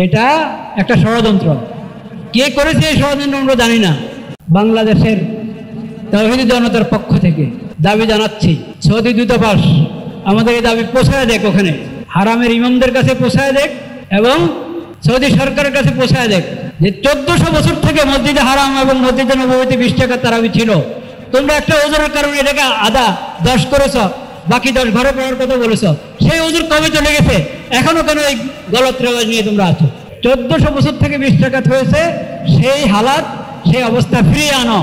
এটা একটা ষড়যন্ত্র। কে করেছে এই ষড়যন্ত্র আমরা জানি না। বাংলাদেশের তাওহীদি জনতার পক্ষ থেকে দাবি জানাচ্ছি, সৌদি দূতাবাস আমাদের এই দাবি পৌঁছায় দেখ, ওখানে হারামের ইমামদের কাছে পৌঁছায় দেখ এবং সৌদি সরকারের কাছে পৌঁছায় দেখ যে 1400 বছর থেকে মসজিদে হারাম এবং মসজিদে নববীতে 20 টাকা তারাবি ছিল। তোমরা একটা ওজনের কারণে এটাকে আধা 10 করেছ, বাকি 10 ঘরে পড়ার কথা বলেছ। সেই ওজোর কবে চলে গেছে? এখনো কেন এই গলত রেওয়াজ নিয়ে তোমরা আছো? 1400 বছর থেকে 20 টাকা হয়েছে, সেই হালাত, সেই অবস্থা ফিরিয়ে আনো,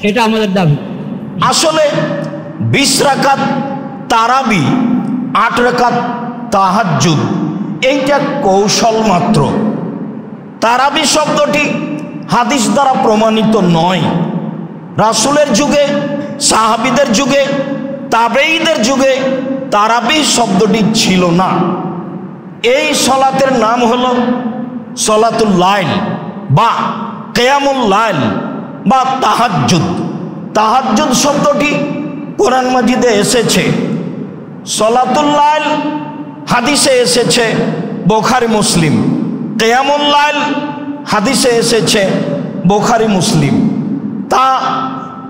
এটা আমাদের দাবি। আসলে 20 রাকাত তারাবি, 8 রাকাত তাহাজ্জুদ, এইটা কৌশল মাত্র। তারাবি শব্দটি হাদিস দ্বারা প্রমাণিত নয়। রাসূলের যুগে, সাহাবীদের যুগে, তাবেঈদের যুগে তারাবি শব্দটি ছিল না। এই সলাতের নাম হলো সলাতুল লাইল বা কিয়ামুল লাইল বা তাহাজ্জুদ। তাহাজ্জুদ শব্দটি কোরআন মাজিদে এসেছে, সলাতুল লাইল হাদিসে এসেছে বুখারী মুসলিম, কিয়ামুল লাইল হাদিসে এসেছে বুখারী মুসলিম। তা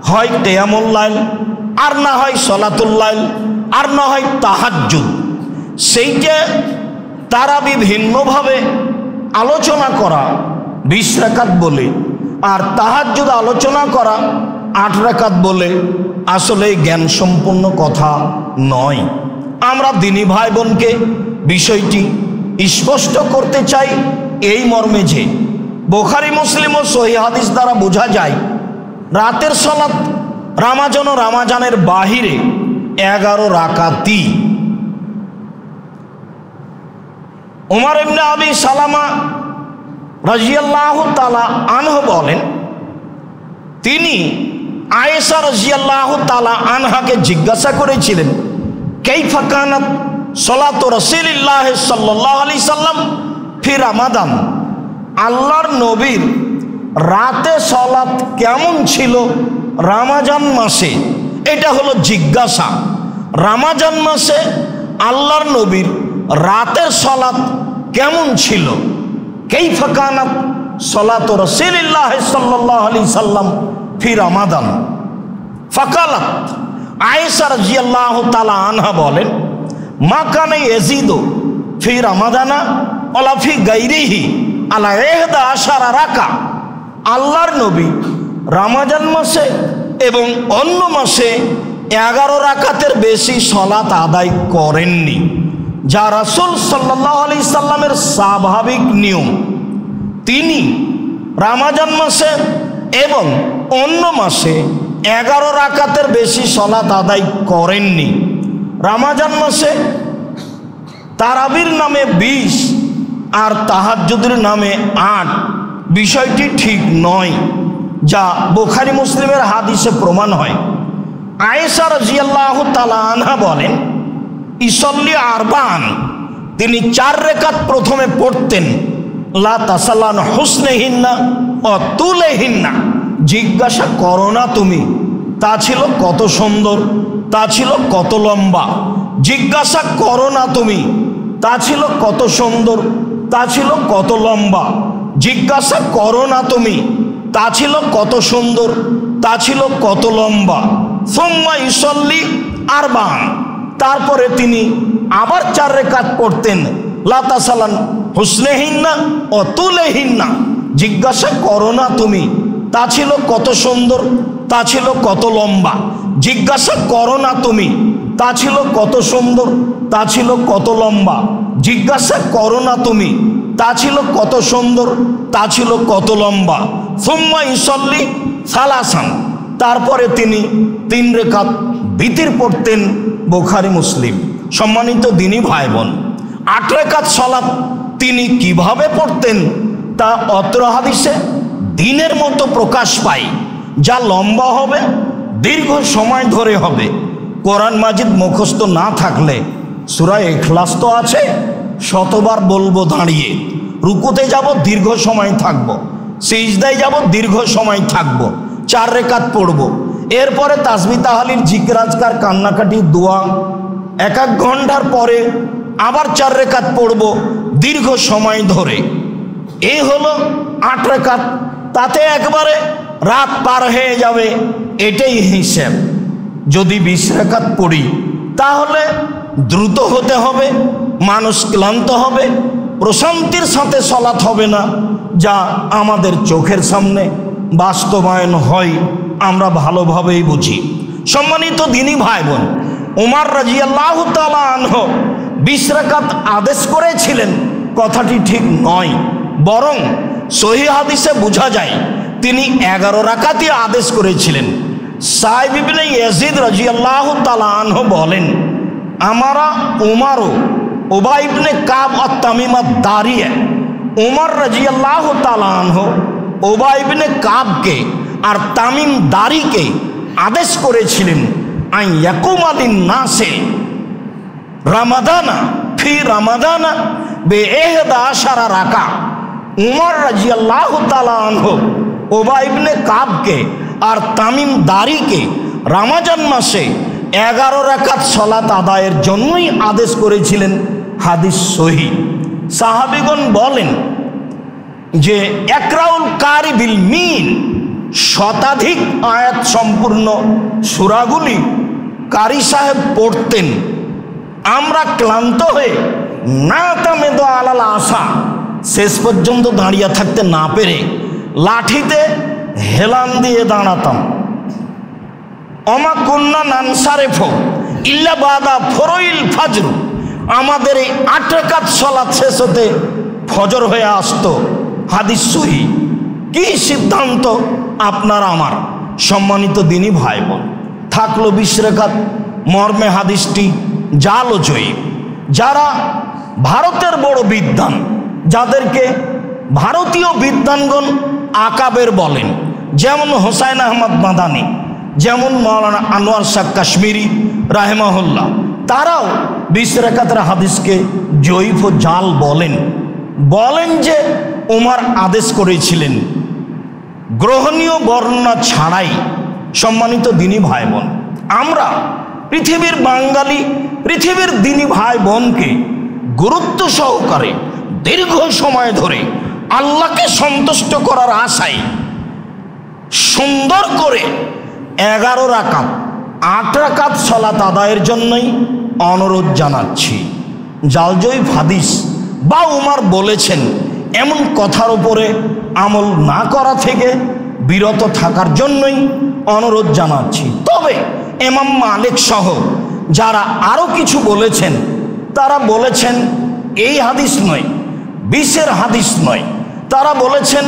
হয় কিয়ামুল লাইল, আর না হয় সলাতুল লাইল, আর না হয় তাহাজ্জুদ। সেই যে তারাবি ভিন্নভাবে আলোচনা করা 20 রাকাত বলে, আর তাহাজ্জুদ আলোচনা করা 8 রাকাত বলে, আসলে জ্ঞান সম্পূর্ণ কথা নয়। আমরা দিনী ভাই বোনকে বিষয়টি স্পষ্ট করতে চাই এই মর্মে যে বুখারী মুসলিম ও সহিহ হাদিস দ্বারা বোঝা যায় রাতের সালাত রামাজান ও রামাজানের বাহিরে 11 রাকাতই। উমর ইবনে আবি সালামা রাদিয়াল্লাহু তাআলা আনহু বলেন, তিনি আয়েশা রাদিয়াল্লাহু তাআলা আনহাকে জিজ্ঞাসা করেছিলেন, কাইফা কানাত সালাতু রাসূলিল্লাহ সাল্লাল্লাহু আলাইহি সাল্লাম ফি রমাদান, আল্লাহর নবীর রাতে সালাত কেমন ছিল রমজান মাসে। এটা হলো জিজ্ঞাসা। রমজান মাসে আল্লাহর নবীর রাতের সালাত কেমন ছিল। কাইফা কানাত সালাতু রাসূলিল্লাহ সাল্লাল্লাহু আলাইহি সাল্লাম ফি রমাদান। ফাকালাত, আয়েশা রাদিয়াল্লাহু তাআলা আনহা বলেন, মা কানা ইয়াজিদু ফি রমাদানা ওয়ালা ফি গায়রিহি আলা 11 রাকা। আল্লাহর নবী রমজান মাসে এবং অন্য মাসে 11 রাকাতের বেশি সালাত আদায় করেননি, যা রাসূল সাল্লাল্লাহু আলাইহি সাল্লামের স্বাভাবিক নিয়ম। তিনি রমজান মাসে এবং অন্য মাসে 11 রাকাতের বেশি সালাত আদায় করেননি। রমজান মাসে তারাবির নামে 20 আর তাহাজ্জুদের নামে 8, বিষয়টি ঠিক নয়, যা বুখারী মুসলিমের হাদিসে প্রমাণ হয়। আয়েশা রাদিয়াল্লাহু তাআলা আনহা বলেন, ইসল্লি আরবান, তিনি 4 রাকাত প্রথমে পড়তেন, লা তাসালান হুসনিহিন্না ও তুলিহিন্না, জিজ্ঞাসা করো না তুমি তা ছিল কত সুন্দর, তা ছিল কত লম্বা। জিজ্ঞাসা করো না তুমি তা ছিল কত সুন্দর, তা ছিল কত লম্বা। জিজ্ঞাসা করো না তুমি তা ছিল কত সুন্দর, তা ছিল কত লম্বা। সুম্মা ইসল্লি আরবান, তারপরে তিনি আবার 4 রাকাত পড়তেন, লা তাসালান হুসনিহিন্না ও তুলিহিন্না, জিজ্ঞাসা করো না তুমি তা ছিল কত সুন্দর, তা ছিল কত লম্বা। জিজ্ঞাসা করো না তুমি তা ছিল কত সুন্দর, তা ছিল কত লম্বা। জিজ্ঞাসা করো না তুমি তা ছিল কত সুন্দর, তা ছিল কত লম্বা। সুম্মা ইসল্লি সালাসান, তারপরে তিনি 3 রাকাত বিতির পড়তেন। বুখারী মুসলিম। সম্মানিত দিনী ভাই বোন, 8 রাকাত সালাত তিনি কিভাবে পড়তেন তা অত্র হাদিসে দিনের মতো প্রকাশ পায়, যা লম্বা হবে, দীর্ঘ সময় ধরে হবে। কোরআন মাজিদ মুখস্থ না থাকলে সূরা ইখলাস তো আছে, শতবার বলবো দাঁড়িয়ে, রুকুতে যাব দীর্ঘ সময় থাকব, সিজদায় যাব দীর্ঘ সময় থাকব, 4 রাকাত পড়ব। এরপরে তাসবিহ তাহলিল জিকির আজকার কান্নাকাটি দোয়া, 1 ঘন্টার পরে আবার 4 রাকাত পড়ব, দীর্ঘ সময় ধরে। এই হলো 8 রাকাত, তাতে একবারে রাত পার হয়ে যাবে, এটাই হিসাব। যদি 20 রাকাত পড়ি তাহলে দ্রুত হতে হবে, মানুষ ক্লান্ত হবে, প্রশান্তির সাথে সালাত হবে না, যা আমাদের চোখের সামনে বাস্তবায়ন হয়, আমরা ভালোভাবেই বুঝি। সম্মানিত দিনী ভাই বোন, উমর রাদিয়াল্লাহু তাআলা আনহু 20 রাকাত আদেশ করেছিলেন কথাটি ঠিক নয়, বরং সহিহ হাদিসে বোঝা যায় তিনি 11 রাকাতই আদেশ করেছিলেন। সাইব ইবনে ইয়াজিদ রাদিয়াল্লাহু তাআলা আনহু বলেন, আমারা উমারও উবাই ইবনে কাব আত-তামিম আদ-দারিয়া উমর রাদিয়াল্লাহু তাআলা আনহু উবাই ইবনে কাবকে আর তামিম দারিকে আদেশ করেছিলেন আন ইয়াকুমা লিন-নাসে রামাদানা ফি রামাদানা বে-11 রাকা। উমর রাদিয়াল্লাহু তাআলা আনহু উবাই ইবনে কাবকে আর তামিম দারিকে রমজান মাসে 11 রাকাত সালাত আদায়ের জন্যই আদেশ করেছিলেন। হাদিস সহিহ। সাহাবীগণ বলেন যে একরাউল কারি বিল মিন, শতাধিক আয়াত সম্পূর্ণ সূরাগুলি কারি সাহেব পড়তেন। আমরা ক্লান্ত হয়ে না তামেদো আলাল আসা, শেষ পর্যন্ত দাঁড়িয়ে থাকতে না পেরে লাঠিতে হেলান দিয়ে দাঁড়াতাম। অমা কুন্না নানসারেফ ইল্লা বাদা ফরইল ফাজর, আমাদের এই 8 রাকাত সালাত শেষ হতে ফজর হয়ে আসতো। হাদিস সহিহ। কি সিদ্ধান্ত আপনার আমার? সম্মানিত দিনী ভাই বোন, থাকলো 20 রাকাত, মর্মে হাদিসটি জাল ও জয়ীব। যারা ভারতের বড় বিদ্বান, যাদেরকে ভারতীয় বিদ্বানগণ আকাবের বলেন, যেমন হোসাইন আহমদ মাদানী, যেমন মাওলানা আনোয়ার শাহ কাশ্মীরি রাহিমাহুল্লাহ, তারাও 20 রাকাতের হাদিসকে জয়ীফ ও জাল বলেন যে উমর আদেশ করেছিলেন গ্রহণীয় বর্ণনা ছাড়াই। সম্মানিত দিনী ভাই বোন, আমরা পৃথিবীর বাঙালি, পৃথিবীর দিনী ভাই বোনকে গুরুত্ব সহকারে দীর্ঘ সময় ধরে আল্লাহকে সন্তুষ্ট করার আশায় সুন্দর করে 11 রাকাত 8 রাকাত সালাত আদায়ের জন্যই অনুরোধ জানাচ্ছি। জালজয়ীফ হাদিস বা উমর বলেছেন এমন কথার উপরে আমল না করা থেকে বিরত থাকার জন্যই অনুরোধ জানাচ্ছি। তবে ইমাম মালিক সহ যারা আরও কিছু বলেছেন, তারা বলেছেন এই হাদিস নয়, 20-এর হাদিস নয়, তারা বলেছেন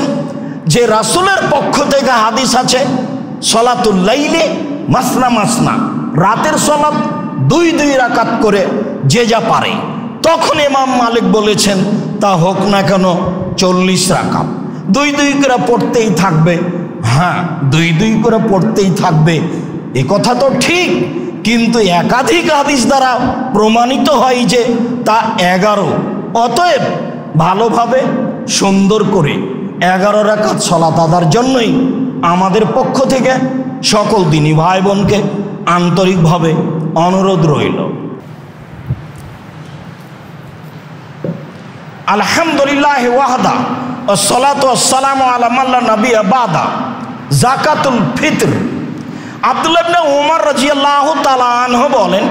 যে রাসূলের পক্ষ থেকে হাদিস আছে সলাতুল লাইলে মাসনা মাসনা, রাতের সলাত 2 রাকাত করে যে যা পারে। তখন ইমাম মালিক বলেছেন তা হোক না কেন 40 রাকাত, 2 করে পড়তেই থাকবে। হ্যাঁ, 2 করে পড়তেই থাকবে, এ কথা তো ঠিক, কিন্তু একাধিক হাদিস দ্বারা প্রমাণিত হয় যে তা 11। অতএব ভালোভাবে সুন্দর করে 11 রাকাত সালাত আদার জন্যই আমাদের পক্ষ থেকে সকল দিনী ভাই বোনকে আন্তরিকভাবে অনুরোধ রইল। আলহামদুলিল্লাহ ওয়াহদা ওয়াসসালাতু ওয়াসসালামু আলা মান লা নাবিয়্যা বাদা। যাকাতুল ফিতর। আব্দুল্লাহ ইবনে উমর রাদিয়াল্লাহু তাআলা আনহু বলেন,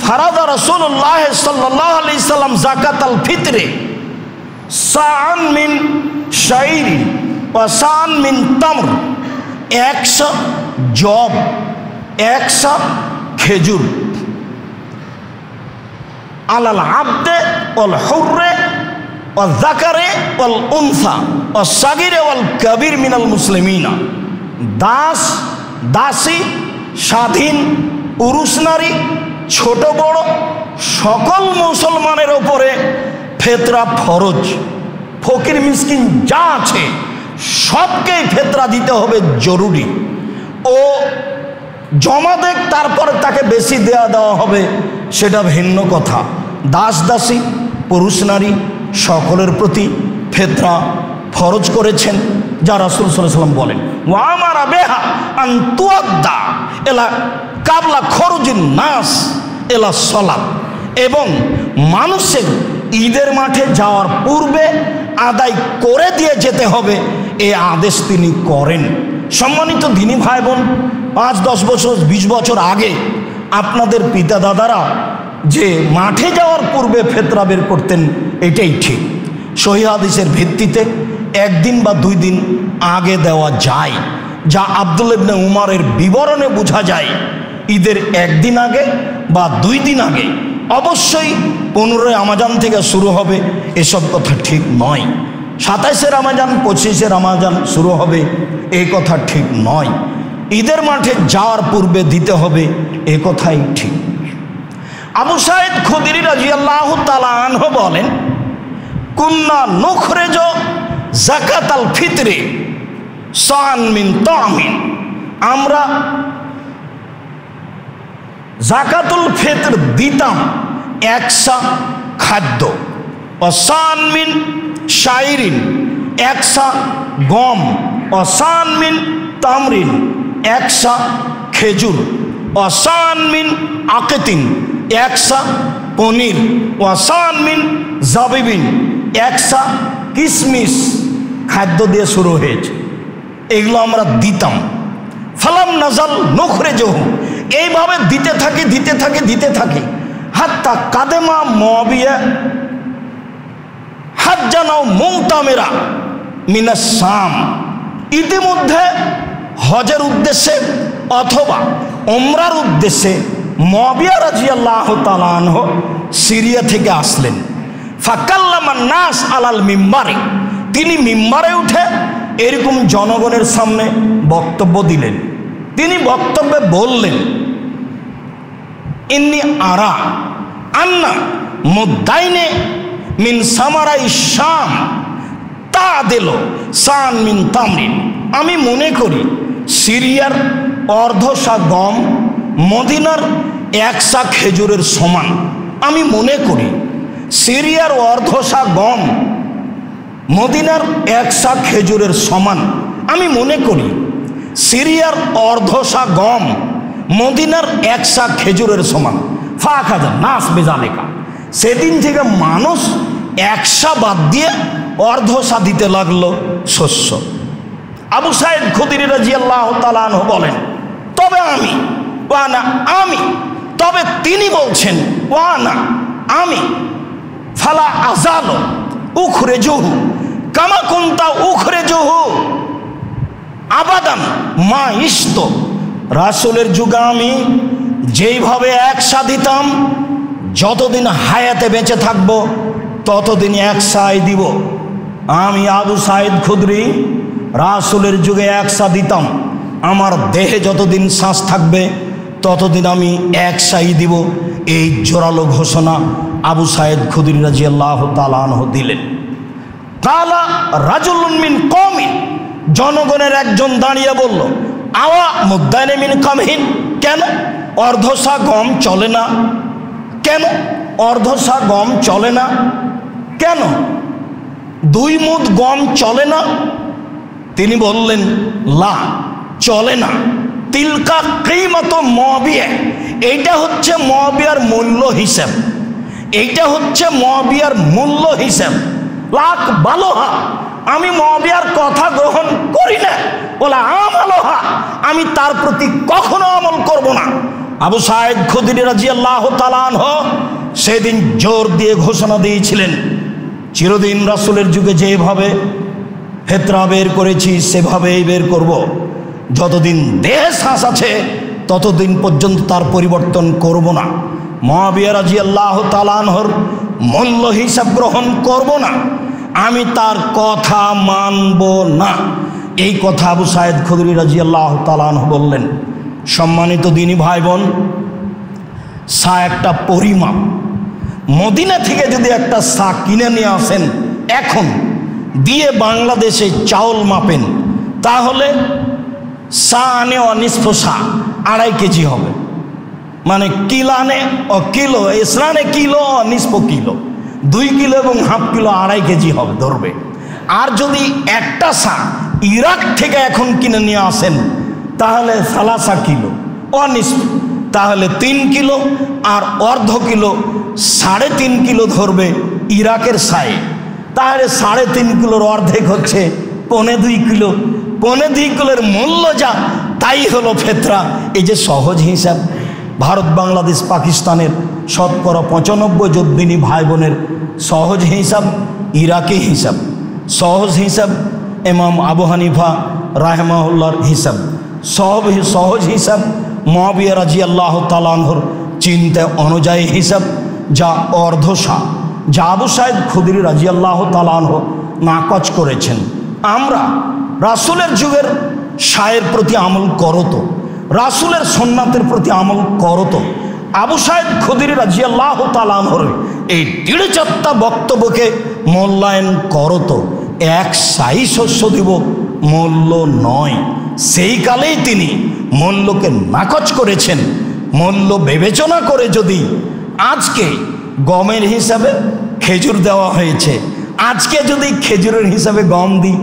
ফারাদা রাসূলুল্লাহ সাল্লাল্লাহু আলাইহি সাল্লাম যাকাতাল ফিতরে সাআন মিন শাইরি ওয়া সাআন মিন তামর, 100 জব, 100 খেজুর, আলাল আবদে ওয়াল হুররে ওয়াল যাকারে ওয়াল উনসা ওয়াস সাগীরে ওয়াল কাবীর মিনাল মুসলিমিনা, দাস দাসী, স্বাধীন পুরুষ নারী, ছোট বড় সকল মুসলমানের ওপরে ফেতরা ফরজ। ফকির মিসকিন যা আছে সবকেই ফেতরা দিতে হবে, জরুরি। ও জমা দেখ, তারপরে তাকে বেশি দেওয়া হবে, সেটা ভিন্ন কথা। দাস দাসী পুরুষ নারী সকলের প্রতি ফেতরা ফরজ করেছেন, যা রাসূল সাল্লাল্লাহু আলাইহি ওয়াসাল্লাম বলেন ওয়া আমারা বিহা আন তুআদ্দা ইলা কাবলা খরুজিন নাস ইলা সালাত, এবং মানুষের ঈদের মাঠে যাওয়ার পূর্বে আদায় করে দিয়ে যেতে হবে, এই আদেশ তিনি করেন। সম্মানিত দিনী ভাই বোন, 5-10 বছর 20 বছর আগে আপনাদের পিতা দাদারা যে মাঠে যাওয়ার পূর্বে ফিতরা বের করতেন, এটাই ঠিক। সহিহ হাদিসের ভিত্তিতে 1 দিন বা 2 দিন আগে দেওয়া যায়, যা আব্দুল্লাহ ইবনে উমরের বিবরণে বোঝা যায়। ঈদের 1 দিন আগে বা 2 দিন আগে অবশ্যই 15 রমজান থেকে শুরু হবে, এসব কথা ঠিক নয়। 27 রমজান 25 রমজান শুরু হবে, এই কথা ঠিক নয়। ঈদের মাঠে যাওয়ার পূর্বে দিতে হবে, এ কথাই ঠিক। আবু সাঈদ খুদরি রাদিয়াল্লাহু তাআলা আনহু বলেন, কুন্না নুখরিজু যাকাতাল ফিতরি সান মিন তামিন, আমরা যাকাতুল ফিতর দিতাম 1 সা খাদ্য, অসান মিন শাইরিন 1 সা গম, অসান মিন তামরিন 1 সা খেজুর, অসান মিন আকিতিন 1 সা পনির, ওয়াসান মিন জাবিবিন 1 সা কিশমিশ। খাদ্য দিয়ে শুরু হয়েছে, এগুলো আমরা দিতাম। ফালাম নাজাল নুখরিজুহু, এইভাবে দিতে থাকি হাত্তা কাদেমা মুআবিয়া হাজ্জানাও মুতামিরা মিনাস শাম, ইতিমধ্যে হজের উদ্দেশ্যে অথবা উমরার উদ্দেশ্যে মুআবিয়া রাদিয়াল্লাহু তাআলা আনহু সিরিয়া থেকে আসলেন। ফাকাল্লামান নাস আলাল মিম্বারে, তিনি মিম্বারে উঠে এরকম জনগণের সামনে বক্তব্য দিলেন। তিনি বক্তব্যে বললেন, ইন্নি আরা আন্না মুদাইনে মিন সামারাই শাম তাদিল সান মিন তামরিন, আমি মনে করি সিরিয়ার অর্ধশা গম মদিনার 1 সা খেজুরের সমান। আমি মনে করি সিরিয়ার অর্ধশা গম মদিনার 1 সা খেজুরের সমান। আমি মনে করি সিরিয়ার অর্ধশা গম মদিনার 1 সা খেজুরের সমান। ফাখাযা নাস বিজালিকা, সেদিন থেকে মানুষ 1 সা বাদ দিয়ে অর্ধশা দিতে লাগলো শস্য। আবু সাঈদ খুদরি রাদিয়াল্লাহু তাআলা আনহু বলেন, তবে আমি তবে তিনি বলছেন আমি ফালা আযালু উখরিজুহু কামা কুনতা উখরিজুহু আবাদান মা ইশত, রাসূলের যুগে আমি যেইভাবে 1 সা দিতাম, যতদিন হায়াতে বেঁচে থাকব ততদিন 1 সাই দিব। আমি আবু সাঈদ খুদরি রাসূলের যুগে 1 সা দিতাম, আমার দেহে যতদিন শ্বাস থাকবে ততদিন আমি 1 সাই দিব। এই জোরালো ঘোষণা আবু সাঈদ খুদরি রাদিয়াল্লাহু তাআলা আনহু দিলেন। কালা রাজুলুন মিন কওমিন, জনগণের একজন দাঁড়িয়ে বলল, আওয়া মুদাইনে মিন কামহিন, কেন অর্ধশা গম চলে না? কেন অর্ধশা গম চলে না? কেন 2 মুদ গম চলে না? তিনি বললেন, লা, চলে না। তিলকা কিমাতু মুআবিয়া, এইটা হচ্ছে মুআবিয়ার মূল্য হিসাব, এইটা হচ্ছে মুআবিয়ার মূল্য হিসাব। লাক বালোহা, আমি মুআবিয়ার কথা গ্রহণ করি না। বলা আমালোহা, আমি তার প্রতি কখনো আমল করব না। আবু সাঈদ খুদরি রাদিয়াল্লাহু তাআলা আনহু সেদিন জোর দিয়ে ঘোষণা দিয়েছিলেন, চিরদিন রাসূলের যুগে যেভাবে ফিতরা বের করেছি সেভাবেই বের করব। যতদিন দেহে শ্বাস আছে ততদিন পর্যন্ত তার পরিবর্তন করব না। মুআবিয়া রাদিয়াল্লাহু তাআলা আনহুর মূল্য হিসাব গ্রহণ করব না, আমি তার কথা মানব না। এই কথা আবু সাঈদ খুদরি রাদিয়াল্লাহু তাআলা আনহু বললেন। সম্মানিত দিনী ভাই বোন, সা একটা পরিমাপ। মদিনা থেকে যদি একটা সা কিনে নিয়ে আসেন, এখন দিয়ে বাংলাদেশে চাউল মাপেন, তাহলে সা আনে অনিষ্প সা 2.5 কেজি হবে। মানে কিলানে ও কিলো, ইসলানে কিলো অনিষ্প কিলো, 2 কিলো এবং হাফ কিলো 2.5 কেজি হবে ধরবে। আর যদি একটা সা ইরাক থেকে এখন কিনে নিয়ে আসেন, তাহলে 3 কিলো অনিষ্প, তাহলে 3 কিলো আর অর্ধ কিলো 3.5 কিলো ধরবে ইরাকের সায়ে, তাহলে 3.5 কিলোর অর্ধেক হচ্ছে 1.25 কিলো। 1.25 কিলোর মূল্য যা, তাই হলো ফেতরা। এই যে সহজ হিসাব, ভারত বাংলাদেশ পাকিস্তানের শতকরা 95 যোদ্দিনী ভাই বোনের সহজ হিসাব, ইরাকি হিসাব, সহজ হিসাব ইমাম আবু হানিফা রাহমাহুল্লাহর হিসাব, সহজ হিসাব মুআবিয়া রাদিয়াল্লাহু তাআলা আনহুর চিন্তা অনুযায়ী হিসাব, যা অর্ধশা, যা আবু সাঈদ খুদরি রাদিয়াল্লাহু তাআলা আনহু নাকচ করেছেন। আমরা রাসূলের যুগের শায়ের প্রতি আমল করতো, রাসূলের সুন্নাতের প্রতি আমল করতো। আবু সাঈদ খুদরি রাদিয়াল্লাহু তাআলা আনহুর এই 3.4টা বক্তব্যকে মূল্যায়ন করতো। এক সাই শস্য দিব মূল্য নয়, সেই কালেই তিনি মূল্যকে নাকচ করেছেন। মূল্য বিবেচনা করে যদি আজকে গমের হিসাবে খেজুর দেওয়া হয়েছে, আজকে যদি খেজুরের হিসাবে গম দিই,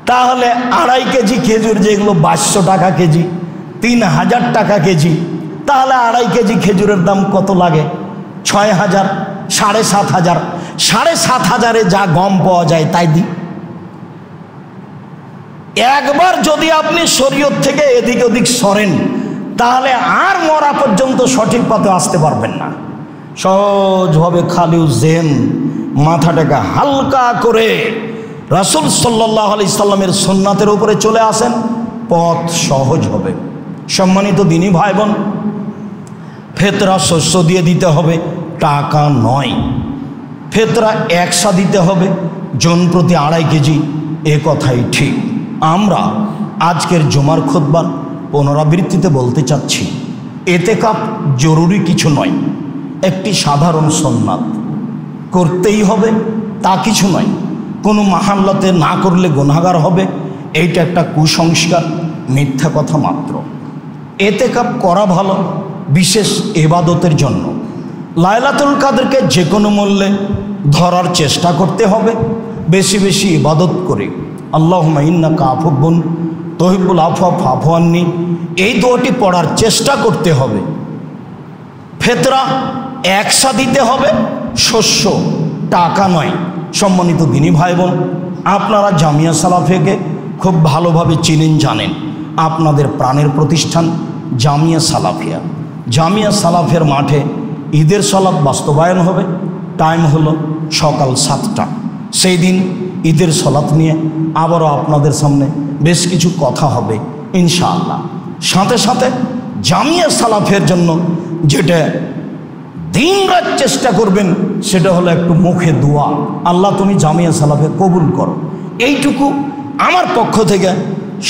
তাহলে 2.5 কেজি খেজুর যেগুলো 2200 টাকা কেজি, 3000 টাকা কেজি, তাহলে 2.5 কেজি খেজুরের দাম কত লাগে? 6000, 7500। 7500-এ যা গম পাওয়া যায় তাই দিই। একবার যদি আপনি শরীয়ত থেকে এদিক ওদিক সরেন, তাহলে আর মরা পর্যন্ত সঠিক পথে আসতে পারবেন না। সহজভাবে খালি জেন মাথাটাকে হালকা করে রাসূল সাল্লাল্লাহু আলাইহি সাল্লামের সুন্নাতের উপরে চলে আসেন, পথ সহজ হবে। সম্মানিত দিনী ভাই বোন, ফেতরা শস্য দিয়ে দিতে হবে, টাকা নয়। ফেতরা একসা দিতে হবে, জন প্রতি 2.5 কেজি, এ কথাই ঠিক। আমরা আজকের জুমার খুতবার পুনরাবৃত্তিতে বলতে চাচ্ছি, এতেকাফ জরুরি কিছু নয়, একটি সাধারণ সুন্নাত, করতেই হবে তা কিছু নয়। কোনো মাহাল্লাতে না করলে গুনাহগার হবে, এইটা একটা কুসংস্কার, মিথ্যা কথা মাত্র। এতেকাফ করা ভালো বিশেষ ইবাদতের জন্য। লাইলাতুল কাদরকে যে কোনো মূল্যে ধরার চেষ্টা করতে হবে, বেশি বেশি ইবাদত করে। আল্লাহুম্মা ইন্নাকা আফুব্বুন তুহিব্বুল আফওয়া ফা'ফু আন্নি, এই দোয়াটি পড়ার চেষ্টা করতে হবে। ফেতরা একসা দিতে হবে, শস্য, টাকা নয়। সম্মানিত দিনী ভাই বোন, আপনারা জামিয়া সালাফিয়াকে খুব ভালোভাবে চিনেন, জানেন। আপনাদের প্রাণের প্রতিষ্ঠান জামিয়া সালাফিয়া। জামিয়া সালাফিয়ার মাঠে ঈদের সালাত বাস্তবায়ন হবে। টাইম হলো সকাল 7টা। সেই দিন ঈদের সালাত নিয়ে আবারও আপনাদের সামনে বেশ কিছু কথা হবে ইনশাআল্লাহ। সাথে সাথে জামিয়া সালাফিয়ার জন্য যেটা দিনরাত চেষ্টা করবেন, সেটা হলো একটু মুখে দোয়া, আল্লাহ তুমি জামিয়া সালাফিয়া কবুল করো। এইটুকু আমার পক্ষ থেকে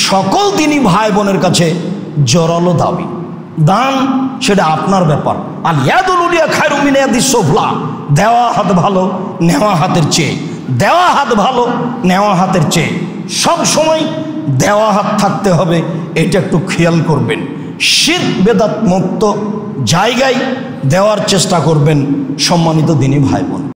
সকল দিনই ভাই বোনের কাছে জোরালো দাবি। দান সেটা আপনার ব্যাপার। আল ইয়াদুল উলিয়া খায়রুম মিন ইয়াদিস সুফলা, দেওয়া হাত ভালো নেওয়া হাতের চেয়ে, দেওয়া হাত ভালো নেওয়া হাতের চেয়ে। সব সময় দেওয়া হাত থাকতে হবে, এটা একটু খেয়াল করবেন। শিরক বেদাত মুক্ত জায়গায় দেওয়ার চেষ্টা করবেন। সম্মানিত দিনী ভাই বোন।